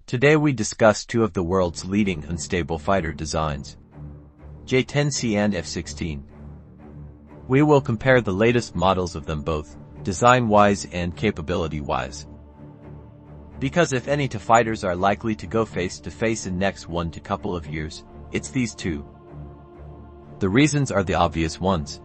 Today we discuss two of the world's leading unstable fighter designs, J-10C and F-16. We will compare the latest models of them both, design-wise and capability-wise. Because if any two fighters are likely to go face-to-face in next 1 to couple of years, it's these two. The reasons are the obvious ones.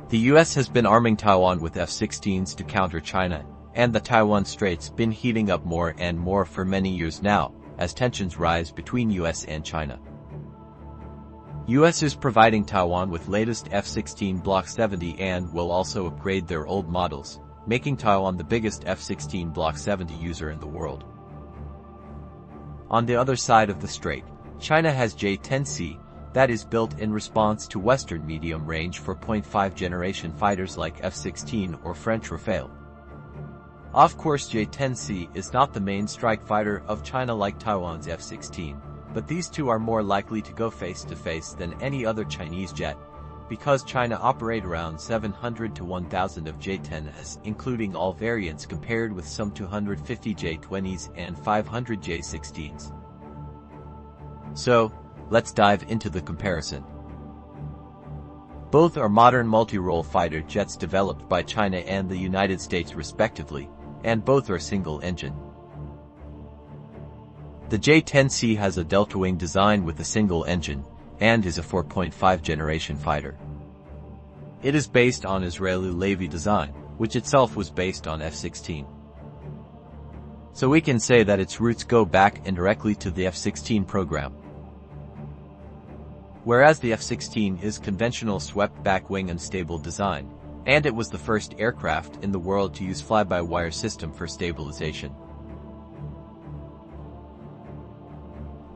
The US has been arming Taiwan with F-16s to counter China, and the Taiwan strait's been heating up more and more for many years now, as tensions rise between US and China. US is providing Taiwan with latest F-16 Block 70 and will also upgrade their old models, making Taiwan the biggest F-16 Block 70 user in the world. On the other side of the strait, China has J-10C, that is built in response to Western medium-range 4.5 generation fighters like F-16 or French Rafale. Of course, J-10C is not the main strike fighter of China like Taiwan's F-16, but these two are more likely to go face-to-face than any other Chinese jet, because China operate around 700 to 1,000 of J-10s, including all variants compared with some 250 J-20s and 500 J-16s. So, let's dive into the comparison. Both are modern multi-role fighter jets developed by China and the United States respectively, and both are single-engine. The J-10C has a delta-wing design with a single engine, and is a 4.5 generation fighter. It is based on Israeli Levi design, which itself was based on F-16. So we can say that its roots go back indirectly to the F-16 program. Whereas the F-16 is conventional swept-back wing unstable design, and it was the first aircraft in the world to use fly-by-wire system for stabilization.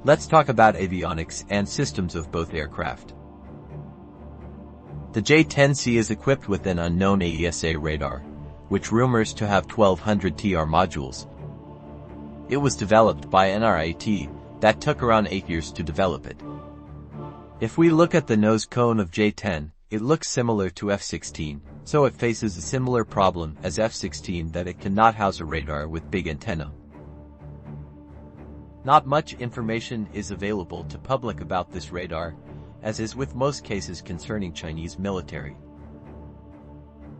Let's talk about avionics and systems of both aircraft. The J-10C is equipped with an unknown AESA radar, which rumors to have 1200 TR modules. It was developed by NRIT, that took around 8 years to develop it. If we look at the nose cone of J-10, it looks similar to F-16, so it faces a similar problem as F-16 that it cannot house a radar with big antenna. Not much information is available to public about this radar, as is with most cases concerning Chinese military.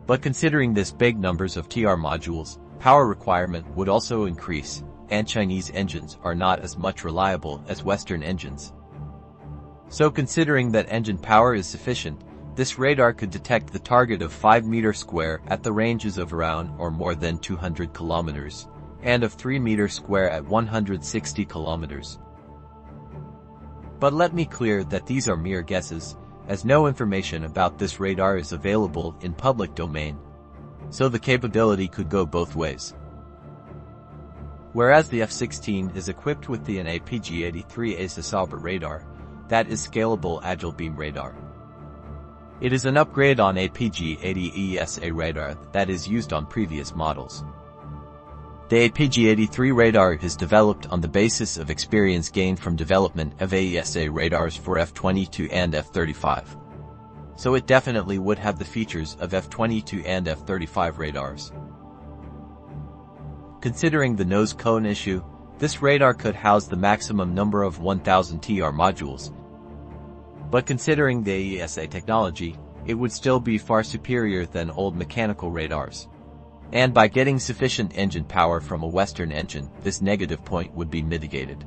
But considering this big numbers of TR modules, power requirement would also increase, and Chinese engines are not as much reliable as Western engines. So considering that engine power is sufficient, this radar could detect the target of 5 meters square at the ranges of around or more than 200 kilometers, and of 3 meters square at 160 kilometers. But let me clear that these are mere guesses, as no information about this radar is available in public domain, so the capability could go both ways. Whereas the F-16 is equipped with the APG-83 AESA Sauber radar, that is scalable agile beam radar. It is an upgrade on APG-80 AESA radar that is used on previous models. The APG-83 radar is developed on the basis of experience gained from development of AESA radars for F-22 and F-35. So it definitely would have the features of F-22 and F-35 radars. Considering the nose cone issue, this radar could house the maximum number of 1000 TR modules. But considering the AESA technology, it would still be far superior than old mechanical radars. And by getting sufficient engine power from a Western engine, this negative point would be mitigated.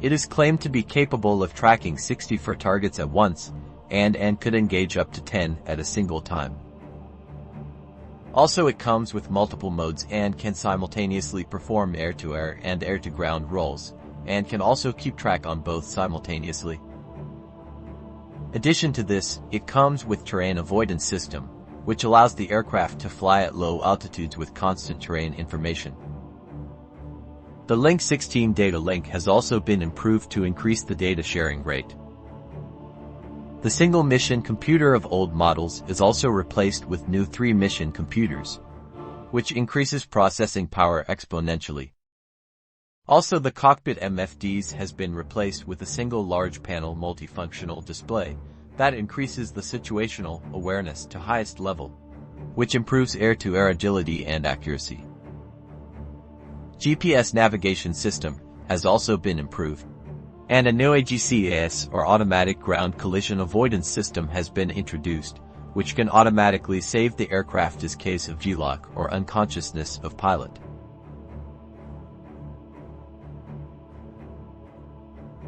It is claimed to be capable of tracking 64 targets at once, and could engage up to 10 at a single time. Also, it comes with multiple modes and can simultaneously perform air-to-air and air-to-ground roles, and can also keep track on both simultaneously. Addition to this, it comes with terrain avoidance system, which allows the aircraft to fly at low altitudes with constant terrain information. The Link 16 data link has also been improved to increase the data sharing rate. The single mission computer of old models is also replaced with new 3-mission computers, which increases processing power exponentially. Also, the cockpit MFDs has been replaced with a single large panel multifunctional display that increases the situational awareness to highest level, which improves air-to-air agility and accuracy. GPS navigation system has also been improved. And a new AGCAS, or Automatic Ground Collision Avoidance System, has been introduced, which can automatically save the aircraft in case of G-lock or unconsciousness of pilot.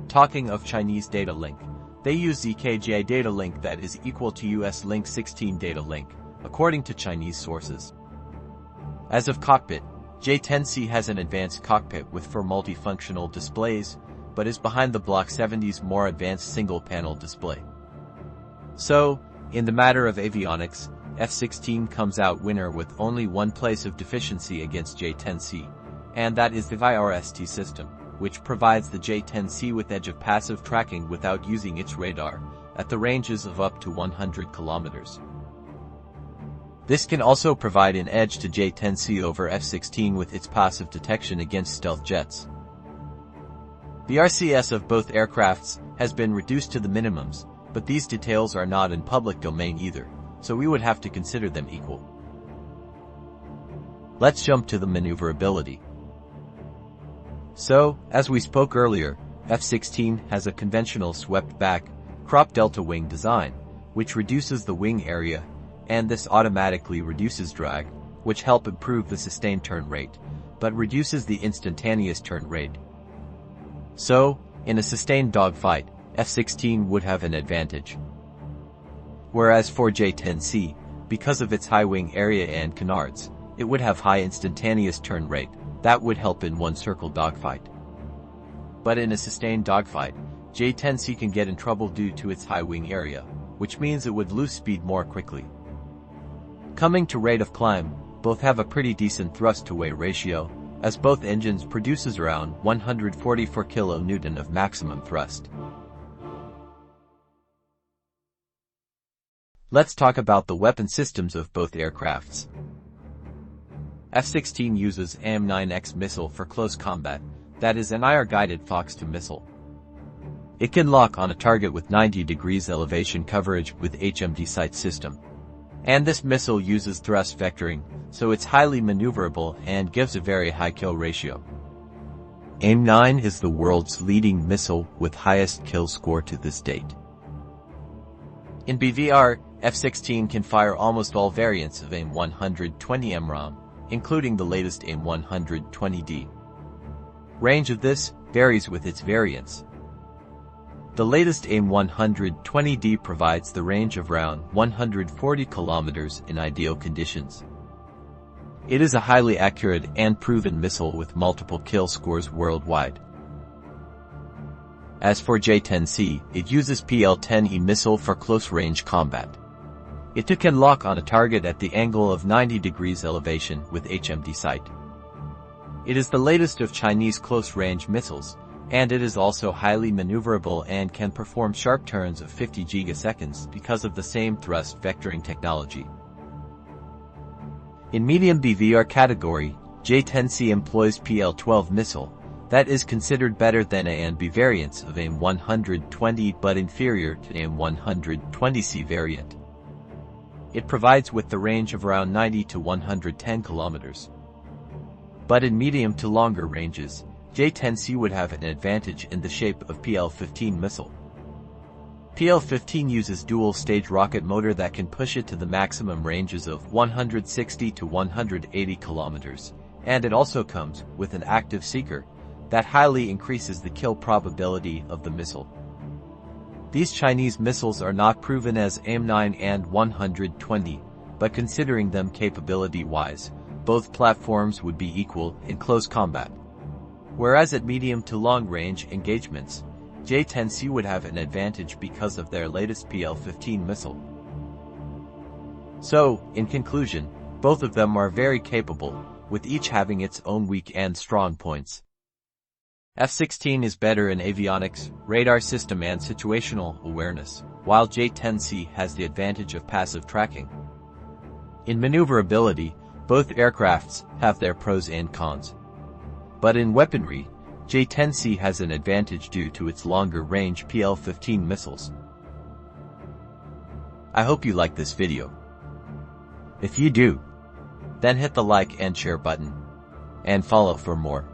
Talking of Chinese data link, they use ZKJ data link that is equal to US link 16 data link, according to Chinese sources. As of cockpit, J10C has an advanced cockpit with 4 multifunctional displays, but is behind the Block 70's more advanced single-panel display. So, in the matter of avionics, F-16 comes out winner with only one place of deficiency against J10C, and that is the VIRST system, which provides the J10C with edge of passive tracking without using its radar, at the ranges of up to 100 kilometers. This can also provide an edge to J10C over F-16 with its passive detection against stealth jets. The RCS of both aircrafts has been reduced to the minimums, but these details are not in public domain either, so we would have to consider them equal. Let's jump to the maneuverability. So, as we spoke earlier, F-16 has a conventional swept-back, crop delta wing design, which reduces the wing area, and this automatically reduces drag, which help improve the sustained turn rate, but reduces the instantaneous turn rate. So, in a sustained dogfight, F-16 would have an advantage. Whereas for J-10C, because of its high wing area and canards, it would have high instantaneous turn rate, that would help in one-circle dogfight. But in a sustained dogfight, J-10C can get in trouble due to its high wing area, which means it would lose speed more quickly. Coming to rate of climb, both have a pretty decent thrust-to-weight ratio, as both engines produces around 144 kN of maximum thrust. Let's talk about the weapon systems of both aircrafts. F-16 uses AIM-9X missile for close combat, that is an IR-guided Fox 2 missile. It can lock on a target with 90 degrees elevation coverage with HMD sight system. And this missile uses thrust vectoring, so it's highly maneuverable and gives a very high kill ratio. AIM-9 is the world's leading missile with highest kill score to this date. In BVR, F-16 can fire almost all variants of AIM-120 MRAM, including the latest AIM-120D. Range of this varies with its variants. The latest AIM-120D provides the range of around 140 kilometers in ideal conditions. It is a highly accurate and proven missile with multiple kill scores worldwide. As for J-10C, it uses PL-10E missile for close-range combat. It too can lock on a target at the angle of 90 degrees elevation with HMD sight. It is the latest of Chinese close-range missiles, and it is also highly maneuverable and can perform sharp turns of 50 gigaseconds because of the same thrust vectoring technology. In medium BVR category, J-10C employs PL-12 missile, that is considered better than A and B variants of AIM-120 but inferior to AIM-120C variant. It provides with the range of around 90 to 110 kilometers. But in medium to longer ranges, J-10C would have an advantage in the shape of PL-15 missile. PL-15 uses dual-stage rocket motor that can push it to the maximum ranges of 160 to 180 kilometers, and it also comes with an active seeker that highly increases the kill probability of the missile. These Chinese missiles are not proven as AIM-9 and 120, but considering them capability-wise, both platforms would be equal in close combat. Whereas at medium to long-range engagements, J-10C would have an advantage because of their latest PL-15 missile. So, in conclusion, both of them are very capable, with each having its own weak and strong points. F-16 is better in avionics, radar system and situational awareness, while J-10C has the advantage of passive tracking. In maneuverability, both aircrafts have their pros and cons. But in weaponry, J-10C has an advantage due to its longer-range PL-15 missiles. I hope you like this video. If you do, then hit the like and share button, and follow for more.